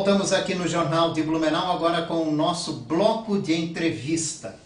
Voltamos aqui no Jornal de Blumenau, agora com o nosso bloco de entrevista.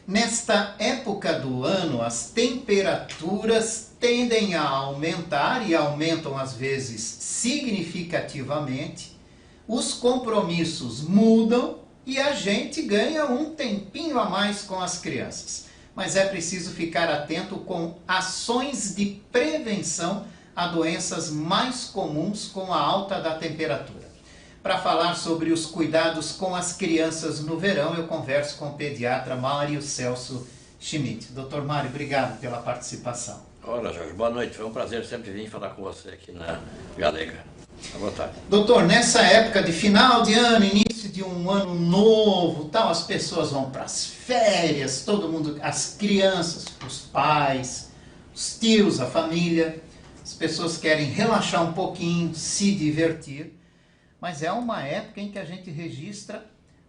Nesta época do ano, as temperaturas tendem a aumentar e aumentam às vezes significativamente. Os compromissos mudam e a gente ganha um tempinho a mais com as crianças. Mas é preciso ficar atento com ações de prevenção a doenças mais comuns com a alta da temperatura. Para falar sobre os cuidados com as crianças no verão, eu converso com o pediatra Mário Celso Schmidt. Doutor Mário, obrigado pela participação. Olá, Jorge. Boa noite. Foi um prazer sempre vir falar com você aqui na Galega. À vontade. Doutor, nessa época de final de ano, início de um ano novo, tal, as pessoas vão para as férias, todo mundo, as crianças, os pais, os tios, a família, as pessoas querem relaxar um pouquinho, se divertir. Mas é uma época em que a gente registra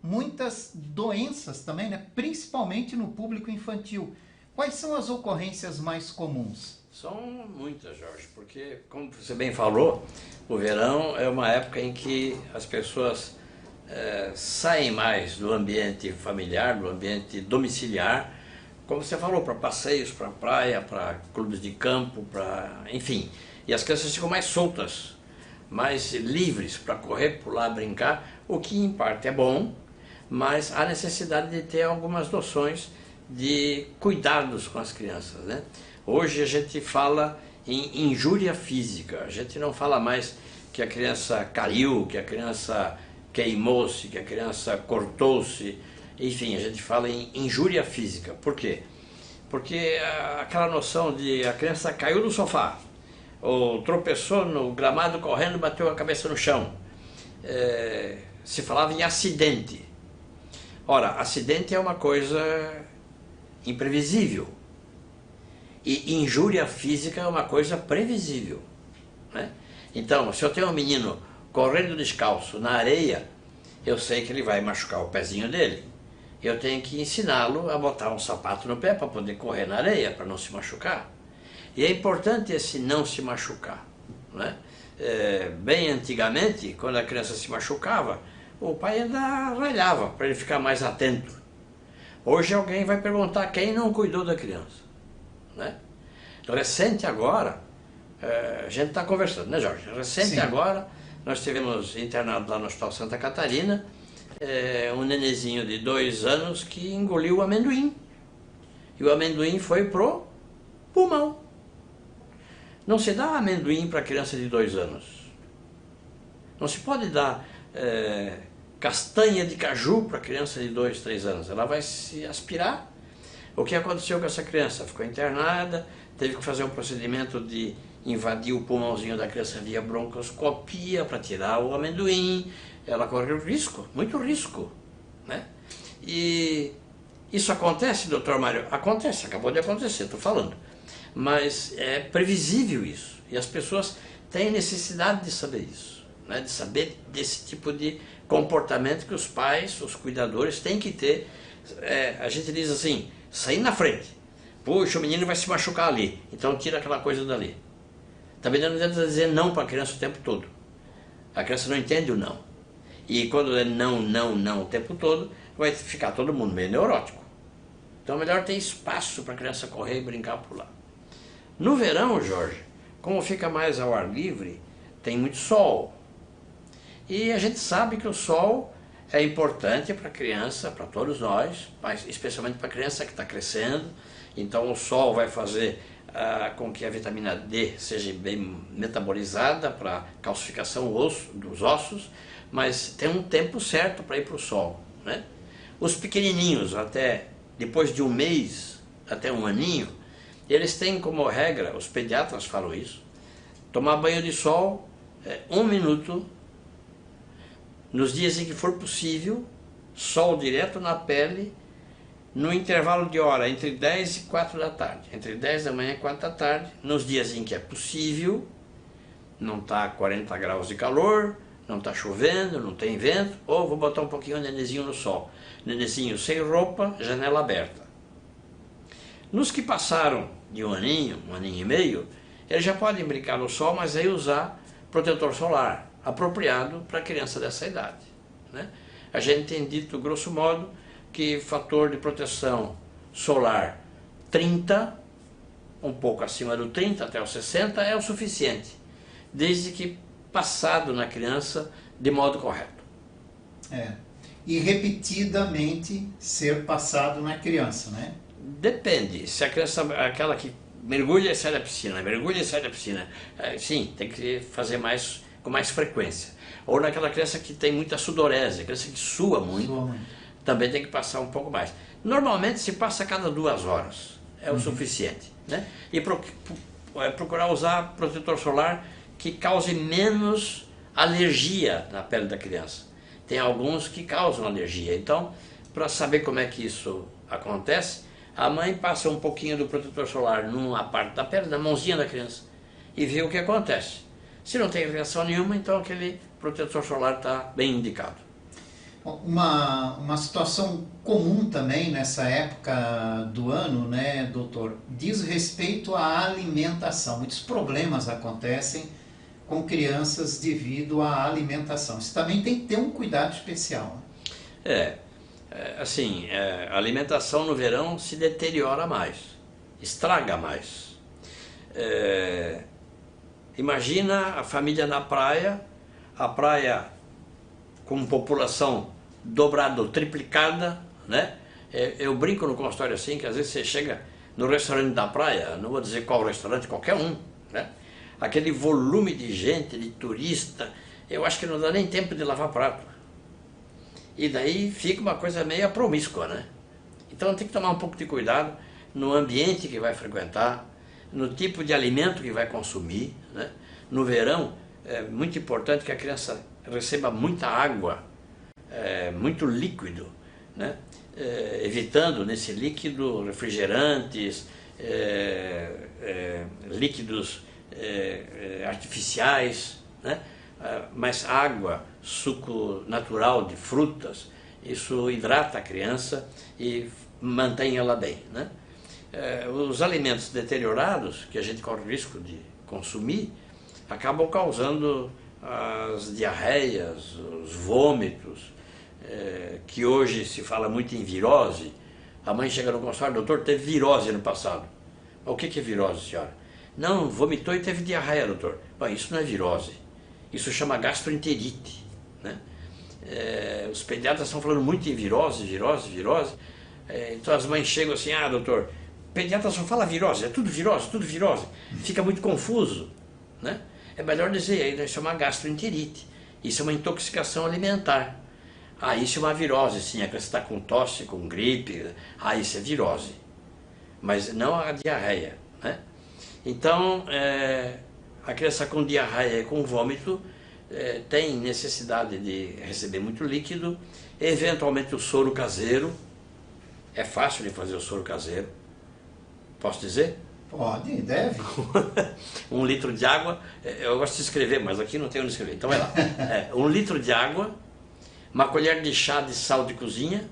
muitas doenças também, né? Principalmente no público infantil. Quais são as ocorrências mais comuns? São muitas, Jorge, porque, como você bem falou, o verão é uma época em que as pessoas saem mais do ambiente familiar, do ambiente domiciliar, como você falou, para passeios, para praia, para clubes de campo, enfim. E as crianças ficam mais soltas, mais livres para correr, pular, brincar, o que em parte é bom, mas há necessidade de ter algumas noções de cuidados com as crianças, né? Hoje a gente fala em injúria física, a gente não fala mais que a criança caiu, que a criança queimou-se, que a criança cortou-se, enfim, a gente fala em injúria física. Por quê? Porque aquela noção de a criança caiu do sofá, ou tropeçou no gramado correndo, bateu a cabeça no chão. Se falava em acidente. Ora, acidente é uma coisa imprevisível. E injúria física é uma coisa previsível, né? Então, se eu tenho um menino correndo descalço na areia, eu sei que ele vai machucar o pezinho dele. Eu tenho que ensiná-lo a botar um sapato no pé para poder correr na areia, para não se machucar. E é importante esse não se machucar, né? Bem antigamente, quando a criança se machucava, o pai ainda ralhava para ele ficar mais atento. Hoje alguém vai perguntar quem não cuidou da criança, né? Recente agora, a gente está conversando, né, Jorge? Recente Sim. Agora, nós tivemos internado lá no Hospital Santa Catarina, um nenezinho de 2 anos que engoliu o amendoim. E o amendoim foi pro pulmão. Não se dá amendoim para criança de 2 anos. Não se pode dar castanha de caju para criança de 2, 3 anos. Ela vai se aspirar. O que aconteceu com essa criança? Ficou internada, teve que fazer um procedimento de invadir o pulmãozinho da criança via broncoscopia para tirar o amendoim. Ela correu risco, muito risco, né? E isso acontece, doutor Mário? Acontece, acabou de acontecer, estou falando. Mas é previsível isso, e as pessoas têm necessidade de saber isso, né? De saber desse tipo de comportamento que os pais, os cuidadores têm que ter. A gente diz assim, sair na frente. Puxa, o menino vai se machucar ali, então tira aquela coisa dali. Também não adianta dizer não para a criança o tempo todo. A criança não entende o não. E quando é não, não, não o tempo todo, vai ficar todo mundo meio neurótico. Então é melhor ter espaço para a criança correr e brincar por lá. No verão, Jorge, como fica mais ao ar livre, tem muito sol. E a gente sabe que o sol é importante para a criança, para todos nós, mas especialmente para a criança que está crescendo. Então o sol vai fazer com que a vitamina D seja bem metabolizada para calcificação dos ossos, mas tem um tempo certo para ir para o sol, né? Os pequenininhos, até depois de 1 mês, até 1 aninho, eles têm como regra, os pediatras falam isso, tomar banho de sol 1 minuto, nos dias em que for possível, sol direto na pele, no intervalo de hora entre 10 e 4 da tarde, entre 10 da manhã e 4 da tarde, nos dias em que é possível, não está 40 graus de calor, não está chovendo, não tem vento, ou vou botar um pouquinho o nenezinho no sol. Nenezinho sem roupa, janela aberta. Nos que passaram de 1 aninho e meio, eles já podem brincar no sol, mas aí usar protetor solar, apropriado para a criança dessa idade, né? A gente tem dito, grosso modo, que fator de proteção solar 30, um pouco acima do 30 até os 60 é o suficiente, desde que passado na criança de modo correto. E repetidamente ser passado na criança, né? Depende, se a criança, aquela que mergulha e sai da piscina, mergulha e sai da piscina, sim, tem que fazer com mais frequência. Ou naquela criança que tem muita sudorese, criança que sua muito, também tem que passar um pouco mais. Normalmente se passa a cada 2 horas, é o suficiente, né? E procurar usar protetor solar que cause menos alergia na pele da criança. Tem alguns que causam alergia, então, para saber como é que isso acontece, a mãe passa um pouquinho do protetor solar numa parte da pele, na mãozinha da criança, e vê o que acontece. Se não tem reação nenhuma, então aquele protetor solar está bem indicado. Uma situação comum também nessa época do ano, né, doutor, diz respeito à alimentação. Muitos problemas acontecem com crianças devido à alimentação. Isso também tem que ter um cuidado especial, né? A alimentação no verão se deteriora mais, estraga mais. Imagina a família na praia, a praia com população dobrada ou triplicada, né? Eu brinco no consultório assim, que às vezes você chega no restaurante da praia, não vou dizer qual restaurante, qualquer um, né? Aquele volume de gente, de turista, eu acho que não dá nem tempo de lavar prato. E daí fica uma coisa meio promíscua, né? Então tem que tomar um pouco de cuidado no ambiente que vai frequentar, no tipo de alimento que vai consumir, né? No verão é muito importante que a criança receba muita água, muito líquido, né? Evitando nesse líquido refrigerantes, líquidos artificiais, né? Mas água, suco natural de frutas, isso hidrata a criança e mantém ela bem, né? Os alimentos deteriorados, que a gente corre o risco de consumir, acabam causando as diarreias, os vômitos, que hoje se fala muito em virose. A mãe chega no consultório: doutor, teve virose no passado. O que é virose, senhora? Não, vomitou e teve diarreia, doutor. Bom, isso não é virose, isso chama gastroenterite, né? Os pediatras estão falando muito em virose. Então as mães chegam assim: ah, doutor, pediatra só fala virose, é tudo virose. Fica muito confuso, né? É melhor dizer, isso é uma gastroenterite, isso é uma intoxicação alimentar. Ah, isso é uma virose, sim, a criança está com tosse, com gripe, isso é virose, mas não a diarreia, né? Então, a criança com diarreia e com vômito tem necessidade de receber muito líquido, eventualmente o soro caseiro. É fácil de fazer o soro caseiro, posso dizer? Pode, deve. 1 litro de água, eu gosto de escrever, mas aqui não tem onde escrever, então vai lá. 1 litro de água, uma colher de chá de sal de cozinha,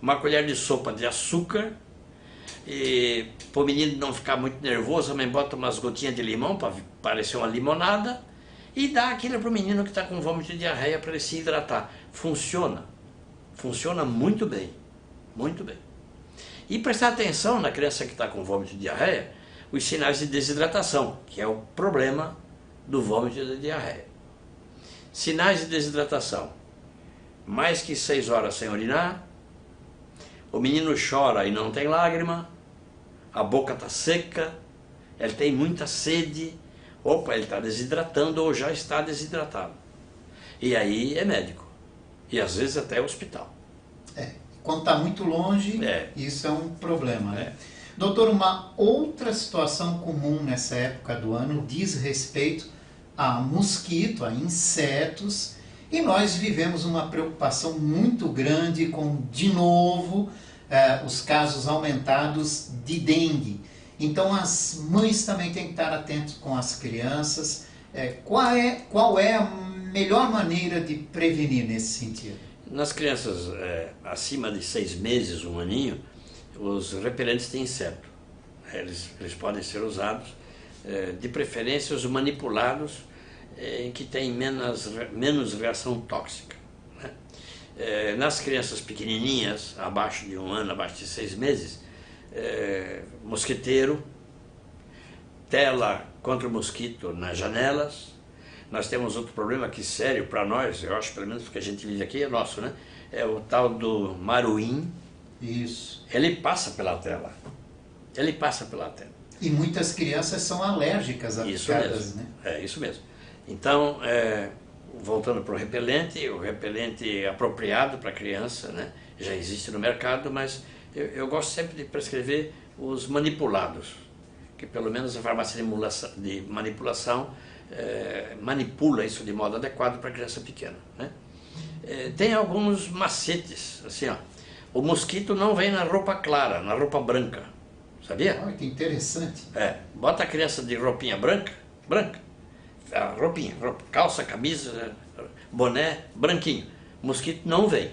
uma colher de sopa de açúcar, e para o menino não ficar muito nervoso, a mãe bota umas gotinhas de limão para parecer uma limonada, e dá aquilo para o menino que está com vômito e diarreia para ele se hidratar. Funciona muito bem, muito bem. E prestar atenção na criança que está com vômito e diarreia, os sinais de desidratação, que é o problema do vômito e da diarreia. Sinais de desidratação: mais que 6 horas sem urinar, o menino chora e não tem lágrima, a boca está seca, ele tem muita sede, ele está desidratando ou já está desidratado. E aí é médico, e às vezes até hospital. Quando está muito longe, isso é um problema, né? Doutor, uma outra situação comum nessa época do ano diz respeito a mosquito, a insetos, e nós vivemos uma preocupação muito grande com, de novo, os casos aumentados de dengue. Então as mães também têm que estar atentas com as crianças. Qual é a melhor maneira de prevenir nesse sentido? Nas crianças acima de 6 meses, 1 aninho, os repelentes de inseto, eles podem ser usados, de preferência os manipulados, em que tem menos reação tóxica, né? Nas crianças pequenininhas, abaixo de 1 ano, abaixo de 6 meses, mosquiteiro, tela contra o mosquito nas janelas. Nós temos outro problema aqui sério para nós, eu acho, pelo menos porque a gente vive aqui, é nosso, né? É o tal do maruim. Isso. Ele passa pela tela. Ele passa pela tela. E muitas crianças são alérgicas a picadas, né? É isso mesmo. Então, voltando para o repelente apropriado para a criança, né? Já existe no mercado, mas eu gosto sempre de prescrever os manipulados, que pelo menos a farmácia de manipulação manipula isso de modo adequado para a criança pequena, né? Tem alguns macetes, assim, ó. O mosquito não vem na roupa clara, na roupa branca, sabia? Olha que interessante. Bota a criança de roupinha branca, roupinha, calça, camisa, boné, branquinho. O mosquito não vem,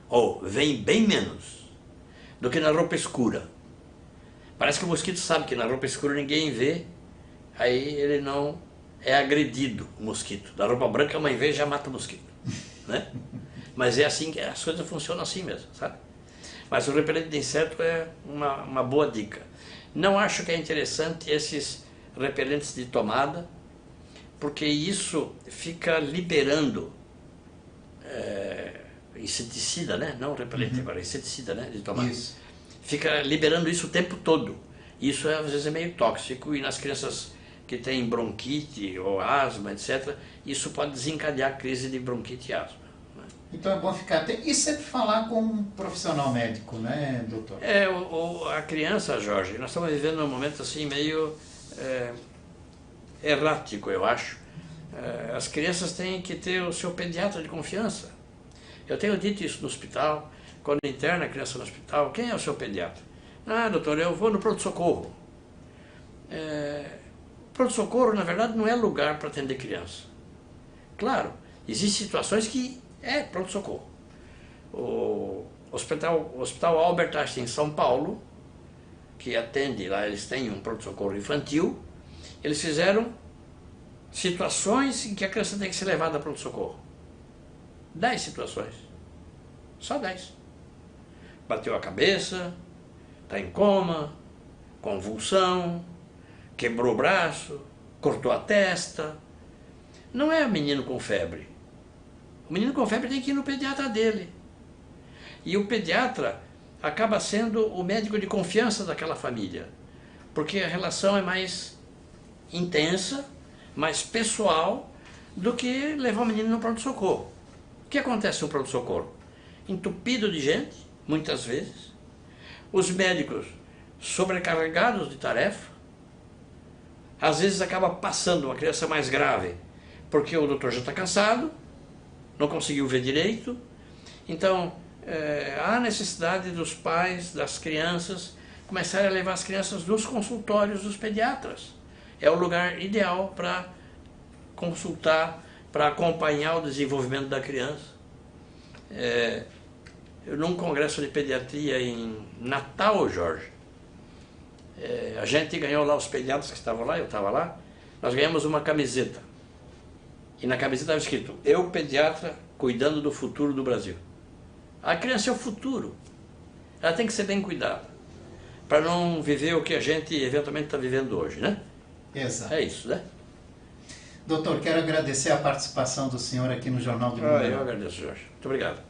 ou vem bem menos do que na roupa escura. Parece que o mosquito sabe que na roupa escura ninguém vê, aí ele não é agredido, o mosquito. Da roupa branca a mãe vê e já mata o mosquito, né? Mas é assim que as coisas funcionam assim mesmo, sabe? Mas o repelente de inseto é uma boa dica. Não acho que é interessante esses repelentes de tomada, porque isso fica liberando inseticida, né? Não repelente agora, inseticida, né? De tomada. Isso. Fica liberando isso o tempo todo. Isso às vezes é meio tóxico, e nas crianças que têm bronquite ou asma, etc., isso pode desencadear crise de bronquite e asma. Então é bom ficar atento e sempre falar com um profissional médico, né, doutor? A criança, Jorge, nós estamos vivendo um momento assim meio errático, eu acho. As crianças têm que ter o seu pediatra de confiança. Eu tenho dito isso no hospital, quando interna a criança no hospital: quem é o seu pediatra? Ah, doutor, eu vou no pronto-socorro. Pronto-socorro, na verdade, não é lugar para atender criança. Claro, existem situações que é pronto-socorro. O Hospital Albert Einstein em São Paulo, que atende lá, eles têm um pronto-socorro infantil, eles fizeram situações em que a criança tem que ser levada a pronto-socorro. 10 situações. Só 10. Bateu a cabeça, está em coma, convulsão, quebrou o braço, cortou a testa. Não é menino com febre. O menino com febre tem que ir no pediatra dele. E o pediatra acaba sendo o médico de confiança daquela família, porque a relação é mais intensa, mais pessoal, do que levar o menino no pronto-socorro. O que acontece no pronto-socorro? Entupido de gente, muitas vezes, os médicos sobrecarregados de tarefa, às vezes acaba passando uma criança mais grave, porque o doutor já está cansado, não conseguiu ver direito. Então, há necessidade dos pais, das crianças, começarem a levar as crianças nos consultórios dos pediatras. É o lugar ideal para consultar, para acompanhar o desenvolvimento da criança. Num congresso de pediatria em Natal, Jorge, a gente ganhou lá, os pediatras que estavam lá, eu estava lá, nós ganhamos uma camiseta. E na camiseta estava escrito: eu, pediatra, cuidando do futuro do Brasil. A criança é o futuro. Ela tem que ser bem cuidada, para não viver o que a gente eventualmente está vivendo hoje, né? Exato. É isso, né? Doutor, quero agradecer a participação do senhor aqui no Jornal do Mundo. Eu agradeço, Jorge. Muito obrigado.